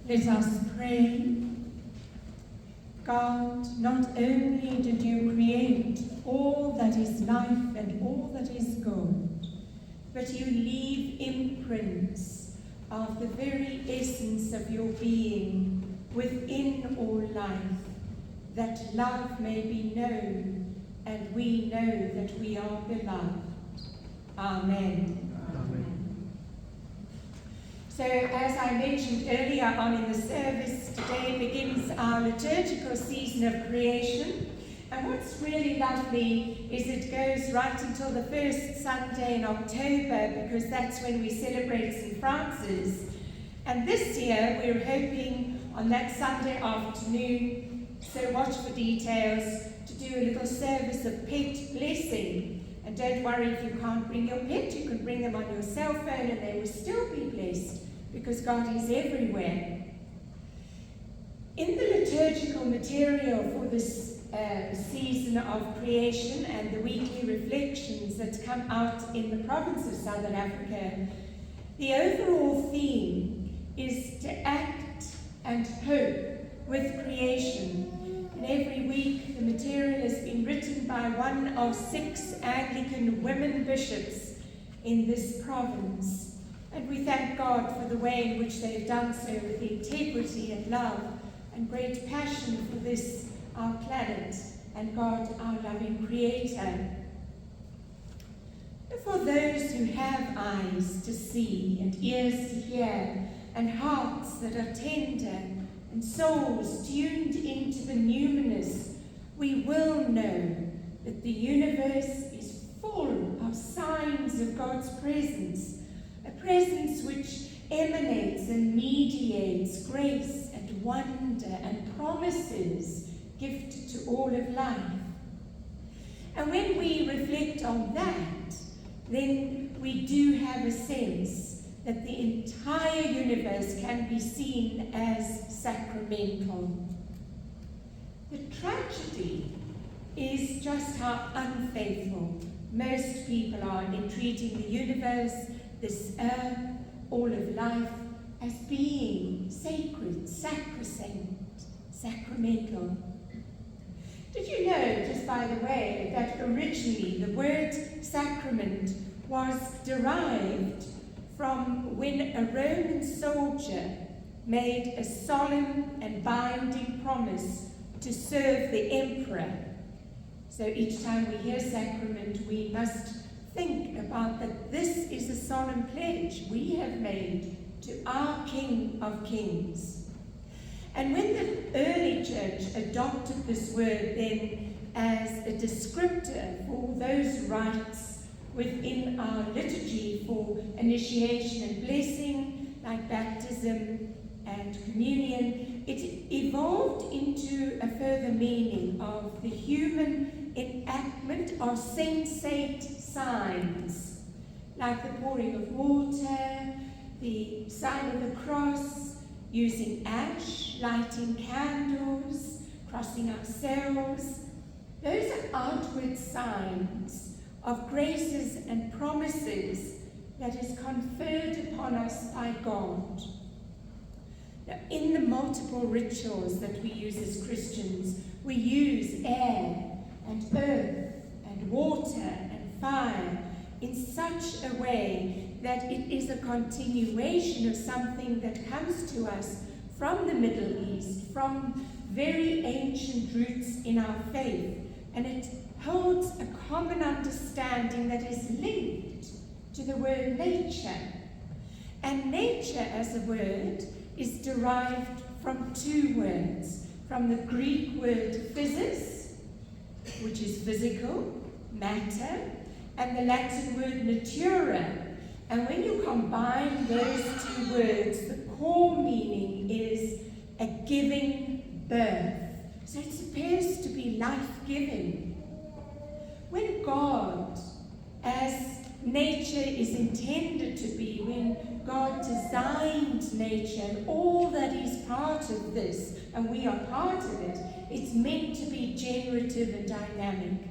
Let us pray. God, not only did you create all that is life and all that is good, but you leave imprints of the very essence of your being within all life, that love may be known and we know that we are beloved. Amen. So, as I mentioned earlier on in the service, today begins our liturgical season of creation. And what's really lovely is it goes right until the first Sunday in October, because that's when we celebrate St. Francis. And this year we're hoping on that Sunday afternoon, so watch for details, to do a little service of pet blessing. And don't worry if you can't bring your pet, you can bring them on your cell phone and they will still be blessed, because God is everywhere. In the liturgical material for this season of creation and the weekly reflections that come out in the province of Southern Africa, the overall theme is to act and hope with creation. And every week the material has been written by one of 6 Anglican women bishops in this province. And we thank God for the way in which they've done so with integrity and love and great passion for this, our planet, and God, our loving Creator. For those who have eyes to see and ears to hear and hearts that are tender and souls tuned into the numinous, we will know that the universe is full of signs of God's presence, a presence which emanates and mediates grace and wonder and promises gifted to all of life. And when we reflect on that, then we do have a sense that the entire universe can be seen as sacramental. The tragedy is just how unfaithful most people are in treating the universe, this earth, all of life, as being sacred, sacrosanct, sacramental. Did you know, just by the way, that originally the word sacrament was derived from when a Roman soldier made a solemn and binding promise to serve the emperor? So each time we hear sacrament, we must think about that this is a solemn pledge we have made to our King of Kings. And when the early church adopted this word then as a descriptor for those rites within our liturgy for initiation and blessing, like baptism and communion, it evolved into a further meaning of the human enactment of sensate signs, like the pouring of water, the sign of the cross, using ash, lighting candles, crossing ourselves. Those are outward signs of graces and promises that is conferred upon us by God. Now, in the multiple rituals that we use as Christians, we use air and earth and water and fire in such a way that it is a continuation of something that comes to us from the Middle East, from very ancient roots in our faith, and it holds a common understanding that is linked to the word nature. And nature as a word is derived from 2 words, from the Greek word physis, which is physical, matter, and the Latin word natura. And when you combine those 2 words, the core meaning is a giving birth. So it's supposed to be life-giving. When God, as nature is intended to be, when God designed nature and all that is part of this, and we are part of it, it's meant to be generative and dynamic.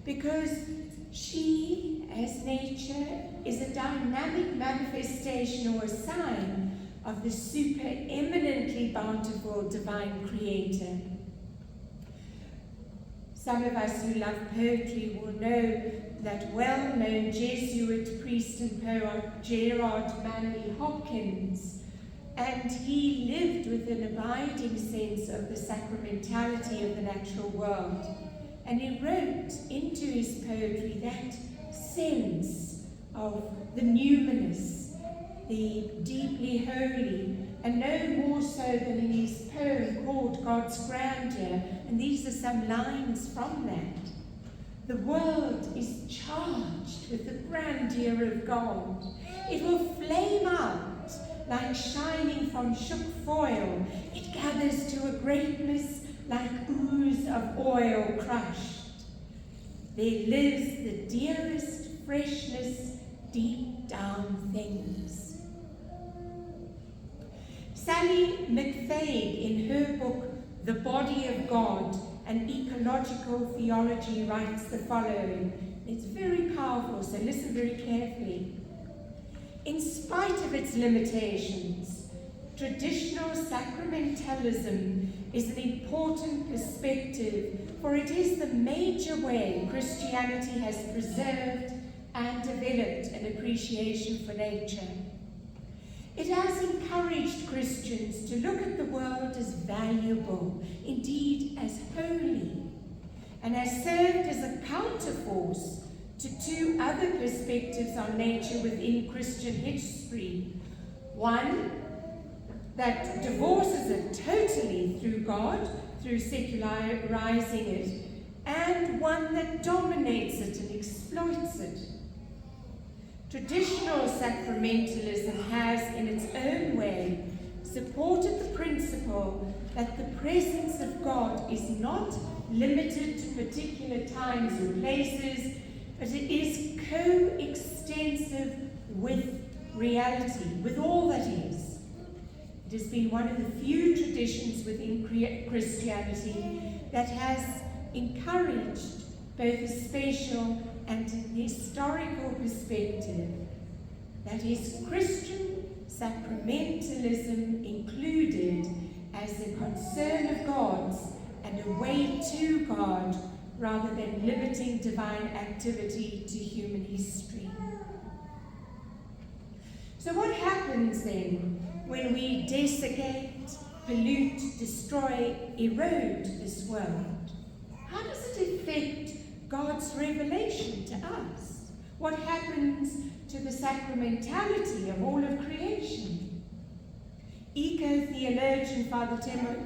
Because she, as nature, is a dynamic manifestation or a sign of the super eminently bountiful divine creator. Some of us who love poetry will know that well-known Jesuit priest and poet Gerard Manley Hopkins, and he lived with an abiding sense of the sacramentality of the natural world. And he wrote into his poetry that sense of the numinous, the deeply holy, and no more so than in his poem called God's Grandeur, and these are some lines from that. The world is charged with the grandeur of God. It will flame out like shining from shook foil. It gathers to a greatness like ooze of oil crushed. There lives the dearest freshness deep down things. Sally McFaig, in her book, The Body of God, an Ecological Theology, writes the following. It's very powerful, so listen very carefully. In spite of its limitations, traditional sacramentalism is an important perspective, for it is the major way Christianity has preserved and developed an appreciation for nature. It has encouraged Christians to look at the world as valuable, indeed as holy, and has served as a counterforce to two other perspectives on nature within Christian history. One that divorces it totally through God, through secularizing it, and one that dominates it and exploits it. Traditional sacramentalism has, in its own way, supported the principle that the presence of God is not limited to particular times or places, but it is coextensive with reality, with all that is. It has been one of the few traditions within Christianity that has encouraged both a spatial and an historical perspective. That is, Christian sacramentalism included as a concern of God's and a way to God, rather than limiting divine activity to human history. So what happens then when we desiccate, pollute, destroy, erode this world? How does it affect God's revelation to us? What happens to the sacramentality of all of creation? Eco-theologian Father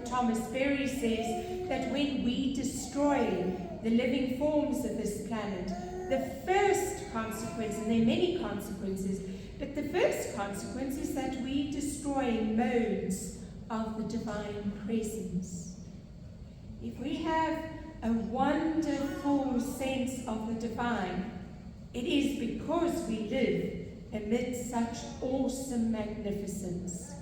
Thomas Berry says that when we destroy the living forms of this planet, the first consequence, and there are many consequences, but the first consequence is that we destroy modes of the divine presence. If we have a wonderful sense of the divine, it is because we live amid such awesome magnificence.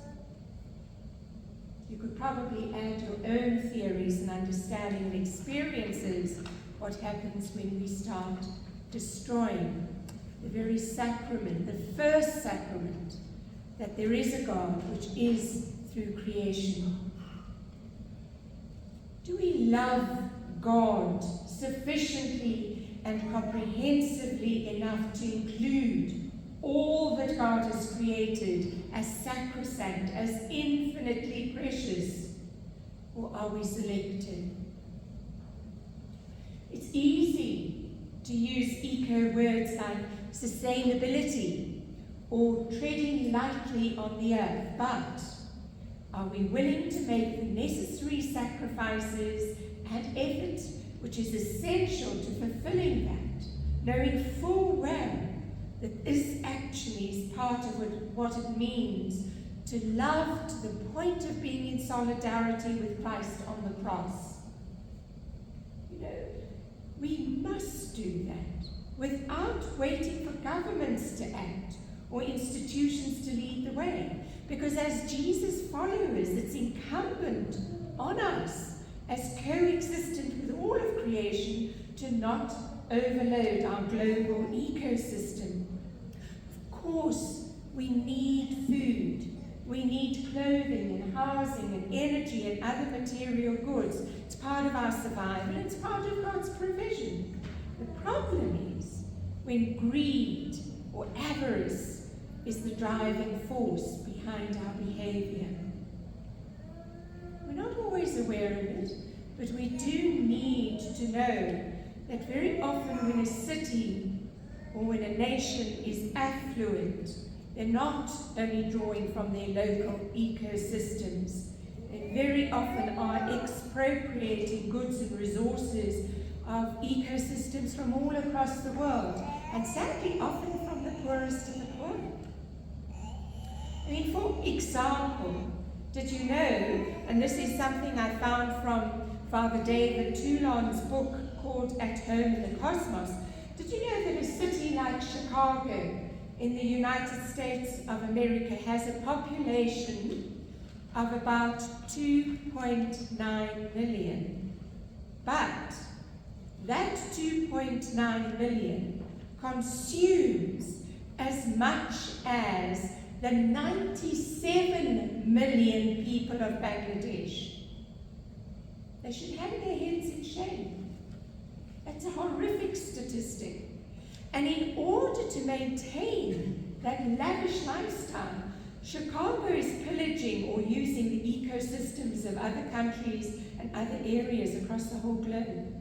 You could probably add your own theories and understanding and experiences what happens when we start destroying the very sacrament, the first sacrament, that there is a God, which is through creation. Do we love God sufficiently and comprehensively enough to include all that God has created as sacrosanct, as infinitely precious? Or are we selective? It's easy to use eco words like sustainability or treading lightly on the earth, but are we willing to make the necessary sacrifices and effort which is essential to fulfilling that, knowing full well that this actually is part of what it means to love to the point of being in solidarity with Christ on the cross? You know, we must do that without waiting for governments to act or institutions to lead the way. Because as Jesus followers, it's incumbent on us as coexistent with all of creation to not overload our global ecosystem. Of course, we need food, We need clothing and housing and energy and other material goods. It's part of our survival. It's part of God's provision. The problem is when greed or avarice is the driving force behind our behavior. We're not always aware of it, but we do need to know that very often when a city or when a nation is affluent, they're not only drawing from their local ecosystems, they very often are expropriating goods and resources of ecosystems from all across the world, and sadly often from the poorest of the poor. I mean, for example, did you know, and this is something I found from Father David Toulon's book called At Home in the Cosmos, did you know that a city like Chicago in the United States of America has a population of about 2.9 million? But that 2.9 million consumes as much as the 97 million people of Bangladesh. They should hang their heads in shame. That's a horrific statistic. And in order to maintain that lavish lifestyle, Chicago is pillaging or using the ecosystems of other countries and other areas across the whole globe.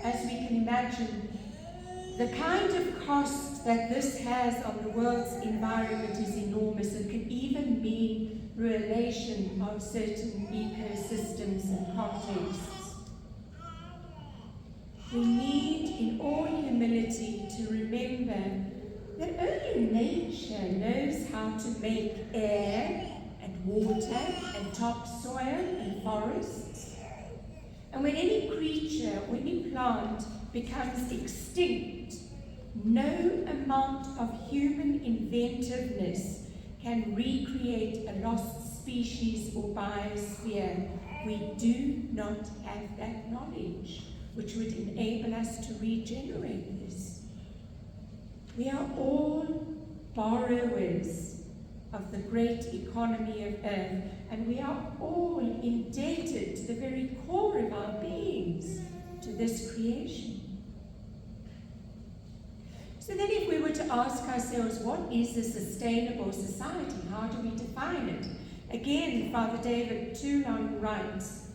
As we can imagine, the kind of cost that this has on the world's environment is enormous and can even mean ruination of certain ecosystems and contexts. We need, in all humility, to remember that only nature knows how to make air and water and topsoil and forests. And when any creature or any plant becomes extinct, no amount of human inventiveness can recreate a lost species or biosphere. We do not have that knowledge which would enable us to regenerate this. We are all borrowers of the great economy of earth, and we are all indebted to the very core of our beings to this creation. So then if we were to ask ourselves, what is a sustainable society? How do we define it? Again, Father David Toulon writes,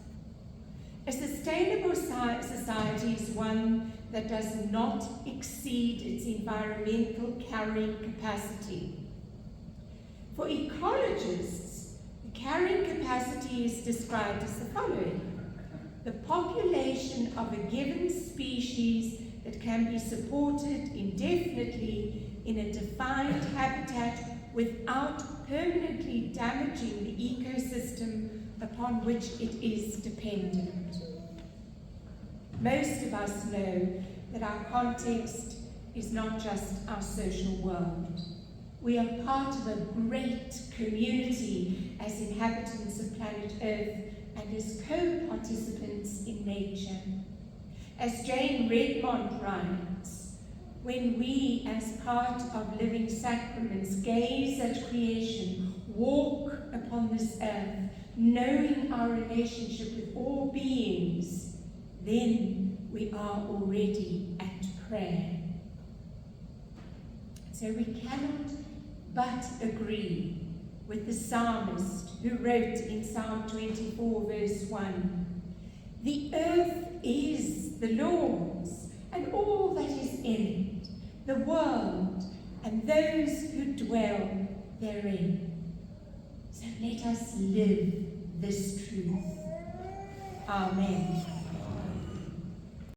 a sustainable society is one that does not exceed its environmental carrying capacity. For ecologists, the carrying capacity is described as the following: the population of a given species that can be supported indefinitely in a defined habitat without permanently damaging the ecosystem upon which it is dependent. Most of us know that our context is not just our social world. We are part of a great community as inhabitants of planet Earth and as co-participants in nature. As Jane Redmond writes, when we as part of living sacraments gaze at creation, walk upon this earth, knowing our relationship with all beings, then we are already at prayer. So we cannot but agree with the psalmist who wrote in Psalm 24 verse 1, "The earth is the Lord's and all that is in it, the world and those who dwell therein." So let us live this truth. Amen.